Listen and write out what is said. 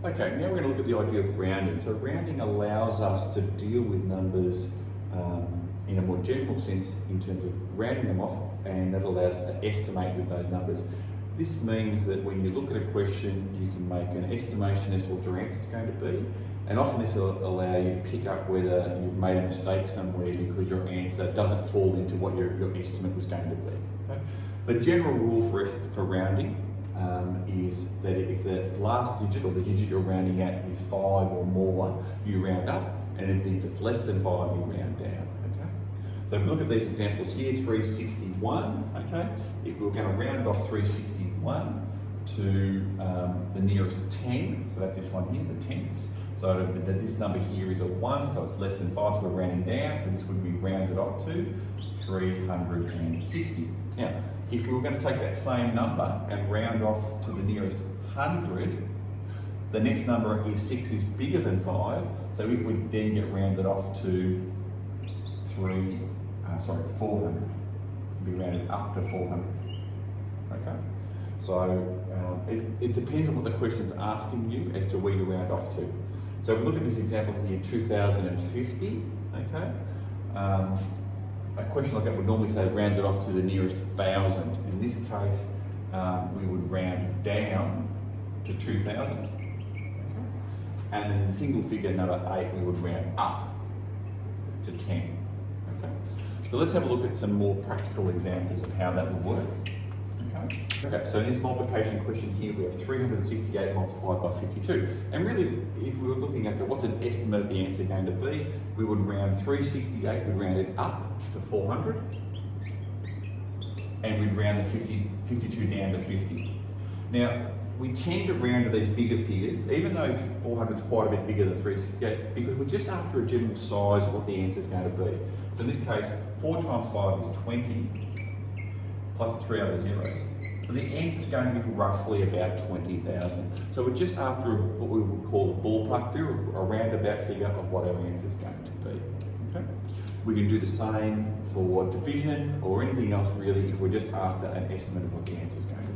Okay, now we're going to look at the idea of rounding. So rounding allows us to deal with numbers in a more general sense in terms of rounding them off, and that allows us to estimate with those numbers. This means that when you look at a question, you can make an estimation as to what your answer is going to be, and often this will allow you to pick up whether you've made a mistake somewhere because your answer doesn't fall into what your estimate was going to be. Okay? The general rule for rounding is that if the last digit or the digit you're rounding at is 5 or more, you round up, and if it's less than 5, you round down. Okay? So if we look at these examples here, 361, okay? If we were going to round off 361 to the nearest 10, so that's this one here, the tenths. So this number here is a 1, so it's less than 5, so we're rounding down, so this would be rounded off to 360. Now, if we were going to take that same number and round off to the nearest 100, the next number is 6 is bigger than 5, so it would then get rounded off to 400. It'd be rounded up to 400. Okay? So it depends on what the question's asking you as to where you round off to. So if we look at this example here, 2050, okay? A question like that would normally say round it off to the nearest 1,000. In this case, we would round down to 2,000. Okay? And then the single figure number 8, we would round up to 10. Okay? So let's have a look at some more practical examples of how that would work. Okay, so in this multiplication question here, we have 368 multiplied by 52. And really, if we were looking at what's an estimate of the answer going to be, we would round 368, we'd round it up to 400, and we'd round the 52 down to 50. Now, we tend to round to these bigger figures, even though 400 is quite a bit bigger than 368, because we're just after a general size of what the answer is going to be. So in this case, 4 times 5 is 20, plus the 3 other zeros. So the answer is going to be roughly about 20,000. So we're just after what we would call a ballpark figure, a roundabout figure of what our answer is going to be. Okay? We can do the same for division or anything else really if we're just after an estimate of what the answer is going to be.